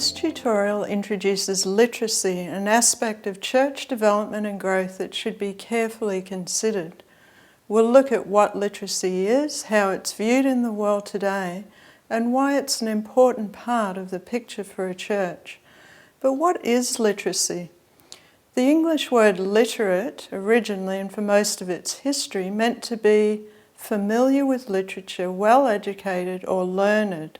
This tutorial introduces literacy, an aspect of church development and growth that should be carefully considered. We'll look at what literacy is, how it's viewed in the world today, and why it's an important part of the picture for a church. But what is literacy? The English word literate, originally and for most of its history, meant to be familiar with literature, well educated or learned.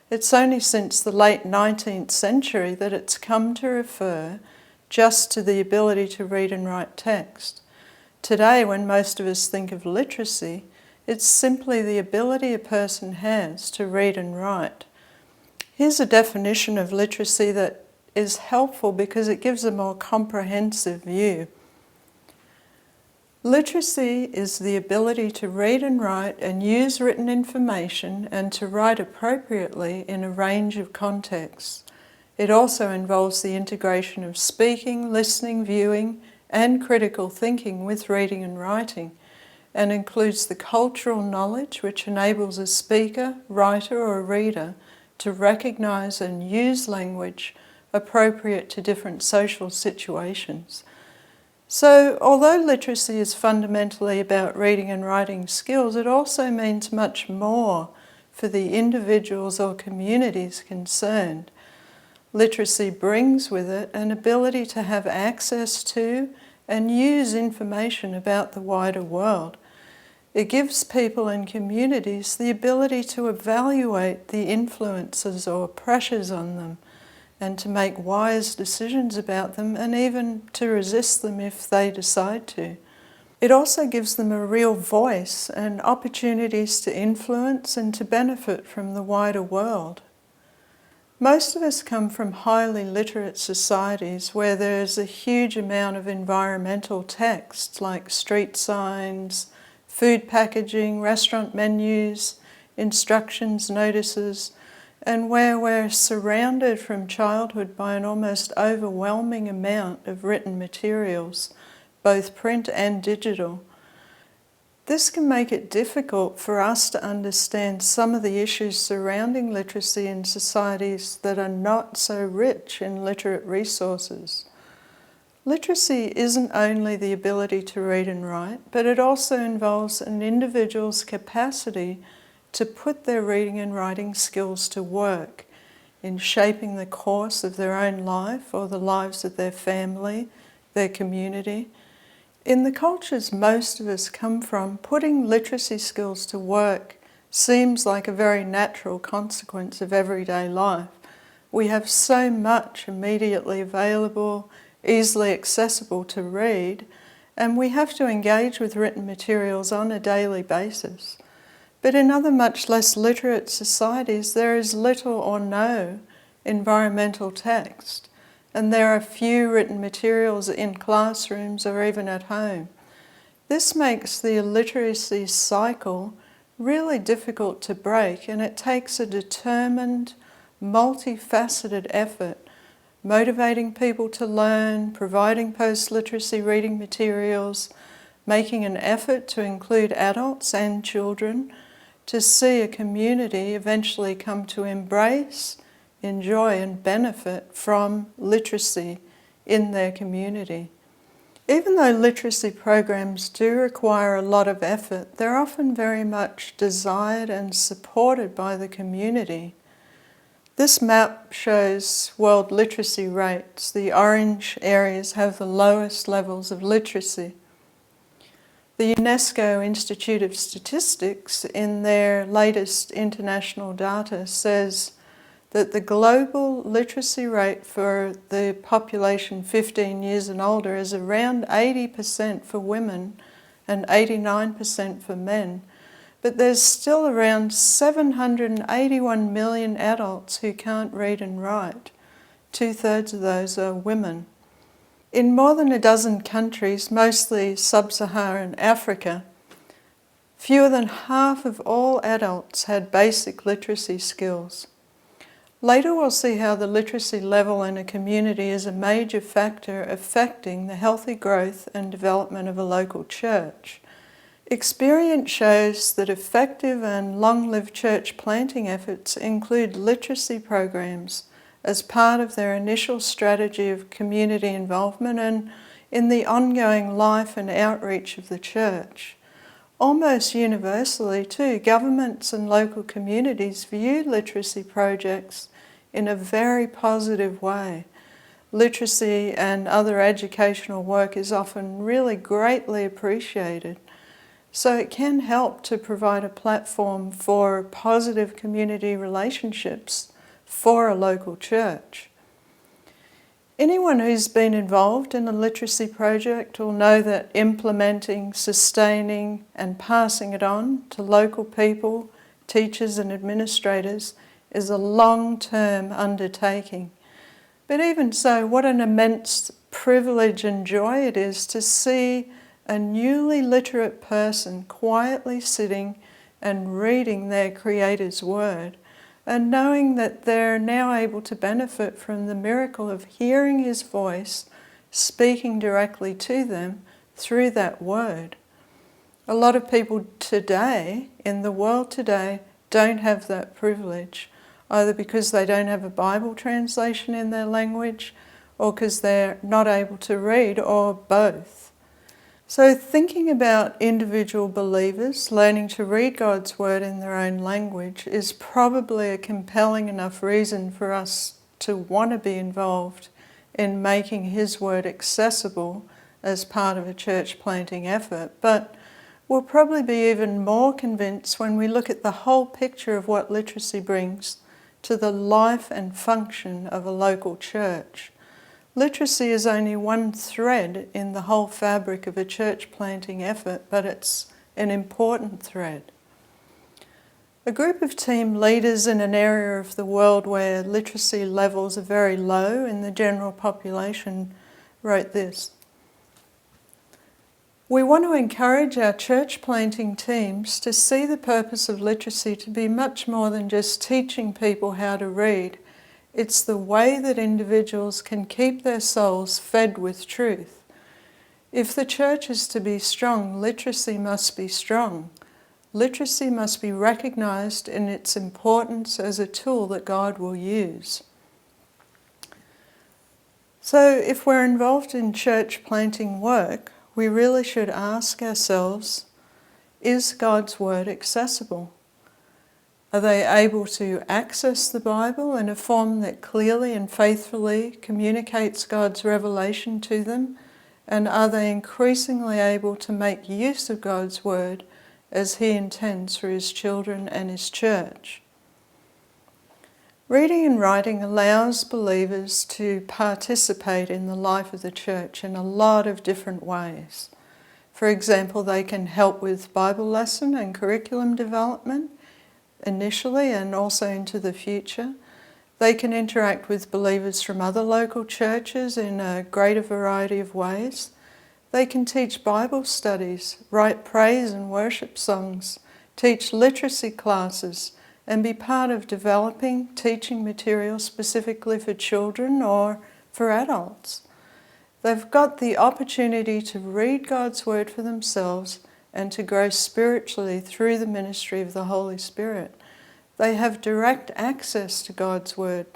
It's only since the late 19th century that it's come to refer just to the ability to read and write text. Today, when most of us think of literacy, it's simply the ability a person has to read and write. Here's a definition of literacy that is helpful because it gives a more comprehensive view. Literacy is the ability to read and write and use written information and to write appropriately in a range of contexts. It also involves the integration of speaking, listening, viewing, and critical thinking with reading and writing, and includes the cultural knowledge which enables a speaker, writer, or reader to recognize and use language appropriate to different social situations. So, although literacy is fundamentally about reading and writing skills, it also means much more for the individuals or communities concerned. Literacy brings with it an ability to have access to and use information about the wider world. It gives people and communities the ability to evaluate the influences or pressures on them, and to make wise decisions about them, and even to resist them if they decide to. It also gives them a real voice and opportunities to influence and to benefit from the wider world. Most of us come from highly literate societies where there's a huge amount of environmental text like street signs, food packaging, restaurant menus, instructions, notices, and where we're surrounded from childhood by an almost overwhelming amount of written materials, both print and digital. This can make it difficult for us to understand some of the issues surrounding literacy in societies that are not so rich in literate resources. Literacy isn't only the ability to read and write, but it also involves an individual's capacity to put their reading and writing skills to work in shaping the course of their own life or the lives of their family, their community. In the cultures most of us come from, putting literacy skills to work seems like a very natural consequence of everyday life. We have so much immediately available, easily accessible to read, and we have to engage with written materials on a daily basis. But in other much less literate societies, there is little or no environmental text, and there are few written materials in classrooms or even at home. This makes the illiteracy cycle really difficult to break, and it takes a determined, multifaceted effort, motivating people to learn, providing post-literacy reading materials, making an effort to include adults and children, to see a community eventually come to embrace, enjoy and benefit from literacy in their community. Even though literacy programs do require a lot of effort, they're often very much desired and supported by the community. This map shows world literacy rates. The orange areas have the lowest levels of literacy. The UNESCO Institute of Statistics, in their latest international data, says that the global literacy rate for the population 15 years and older is around 80% for women and 89% for men. But there's still around 781 million adults who can't read and write. 2/3 of those are women. In more than a dozen countries, mostly sub-Saharan Africa, fewer than half of all adults had basic literacy skills. Later we'll see how the literacy level in a community is a major factor affecting the healthy growth and development of a local church. Experience shows that effective and long-lived church planting efforts include literacy programs as part of their initial strategy of community involvement and in the ongoing life and outreach of the church. Almost universally too, governments and local communities view literacy projects in a very positive way. Literacy and other educational work is often really greatly appreciated. So it can help to provide a platform for positive community relationships for a local church. Anyone who's been involved in a literacy project will know that implementing, sustaining and passing it on to local people, teachers and administrators is a long-term undertaking. But even so, what an immense privilege and joy it is to see a newly literate person quietly sitting and reading their Creator's Word, and knowing that they're now able to benefit from the miracle of hearing His voice speaking directly to them through that Word. A lot of people today, in the world today, don't have that privilege, either because they don't have a Bible translation in their language or because they're not able to read, or both. So thinking about individual believers learning to read God's Word in their own language is probably a compelling enough reason for us to want to be involved in making His Word accessible as part of a church planting effort. But we'll probably be even more convinced when we look at the whole picture of what literacy brings to the life and function of a local church. Literacy is only one thread in the whole fabric of a church planting effort, but it's an important thread. A group of team leaders in an area of the world where literacy levels are very low in the general population wrote this: "We want to encourage our church planting teams to see the purpose of literacy to be much more than just teaching people how to read. It's the way that individuals can keep their souls fed with truth. If the church is to be strong, literacy must be strong. Literacy must be recognized in its importance as a tool that God will use." So if we're involved in church planting work, we really should ask ourselves, is God's Word accessible? Are they able to access the Bible in a form that clearly and faithfully communicates God's revelation to them? And are they increasingly able to make use of God's Word as He intends for His children and His church? Reading and writing allows believers to participate in the life of the church in a lot of different ways. For example, they can help with Bible lesson and curriculum development initially and also into the future. They can interact with believers from other local churches in a greater variety of ways. They can teach Bible studies, write praise and worship songs, teach literacy classes, and be part of developing teaching material specifically for children or for adults. They've got the opportunity to read God's Word for themselves and to grow spiritually through the ministry of the Holy Spirit. They have direct access to God's Word,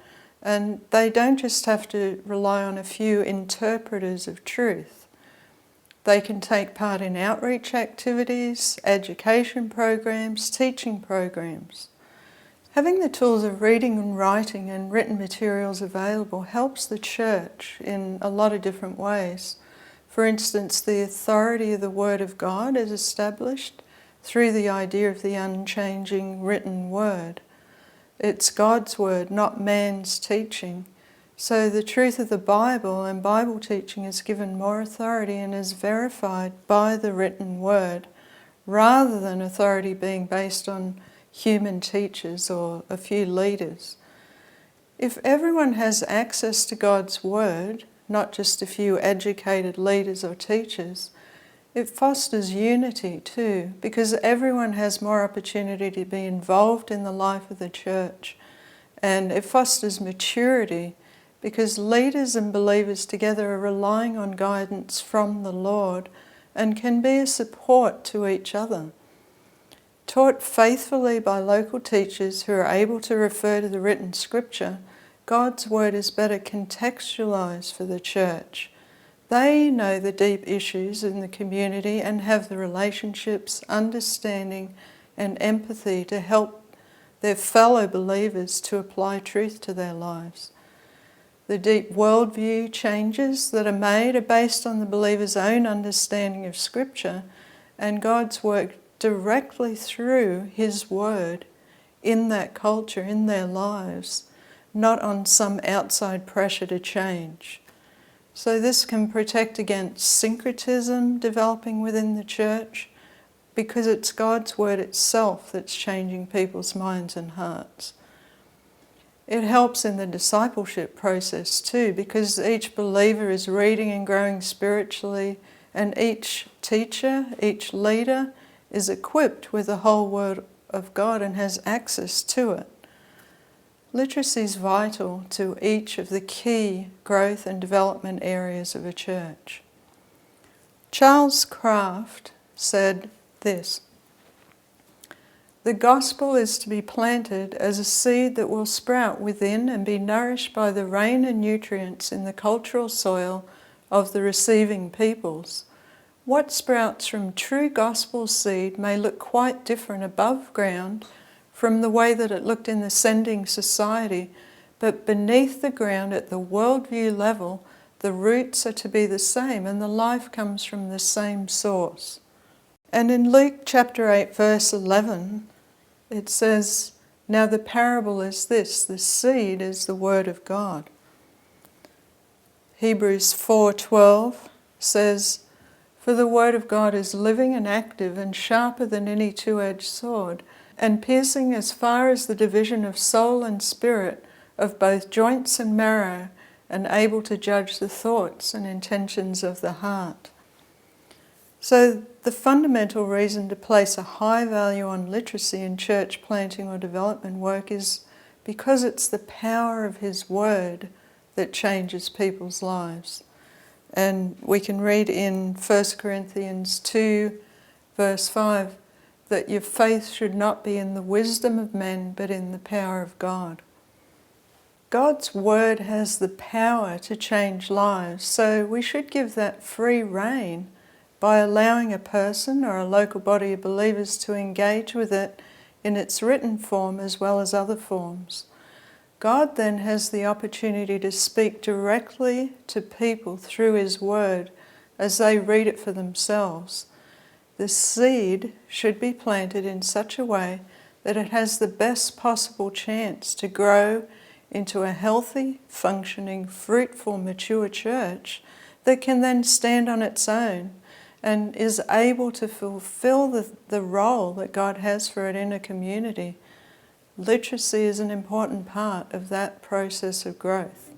and they don't just have to rely on a few interpreters of truth. They can take part in outreach activities, education programs, teaching programs. Having the tools of reading and writing and written materials available helps the church in a lot of different ways. For instance, the authority of the Word of God is established through the idea of the unchanging written Word. It's God's Word, not man's teaching. So the truth of the Bible and Bible teaching is given more authority and is verified by the written Word, rather than authority being based on human teachers or a few leaders. If everyone has access to God's Word, not just a few educated leaders or teachers, it fosters unity too, because everyone has more opportunity to be involved in the life of the church. And it fosters maturity, because leaders and believers together are relying on guidance from the Lord and can be a support to each other. Taught faithfully by local teachers who are able to refer to the written scripture, God's word is better contextualized for the church. They know the deep issues in the community and have the relationships, understanding, and empathy to help their fellow believers to apply truth to their lives. The deep worldview changes that are made are based on the believer's own understanding of Scripture and God's work directly through His Word in that culture, in their lives, not on some outside pressure to change. So this can protect against syncretism developing within the church, because it's God's Word itself that's changing people's minds and hearts. It helps in the discipleship process too, because each believer is reading and growing spiritually, and each teacher, each leader is equipped with the whole Word of God and has access to it. Literacy is vital to each of the key growth and development areas of a church. Charles Kraft said this: "The gospel is to be planted as a seed that will sprout within and be nourished by the rain and nutrients in the cultural soil of the receiving peoples. What sprouts from true gospel seed may look quite different above ground from the way that it looked in the sending society, but beneath the ground at the worldview level, the roots are to be the same and the life comes from the same source." And in Luke chapter 8 verse 11, it says, "Now the parable is this, the seed is the word of God." Hebrews 4:12 says, "For the word of God is living and active and sharper than any two-edged sword, and piercing as far as the division of soul and spirit, of both joints and marrow, and able to judge the thoughts and intentions of the heart." So the fundamental reason to place a high value on literacy in church planting or development work is because it's the power of His Word that changes people's lives. And we can read in 1 Corinthians 2 verse 5 that your faith should not be in the wisdom of men but in the power of God. God's Word has the power to change lives, so we should give that free rein by allowing a person or a local body of believers to engage with it in its written form as well as other forms. God then has the opportunity to speak directly to people through His Word as they read it for themselves. The seed should be planted in such a way that it has the best possible chance to grow into a healthy, functioning, fruitful, mature church that can then stand on its own and is able to fulfill the role that God has for it in a community. Literacy is an important part of that process of growth.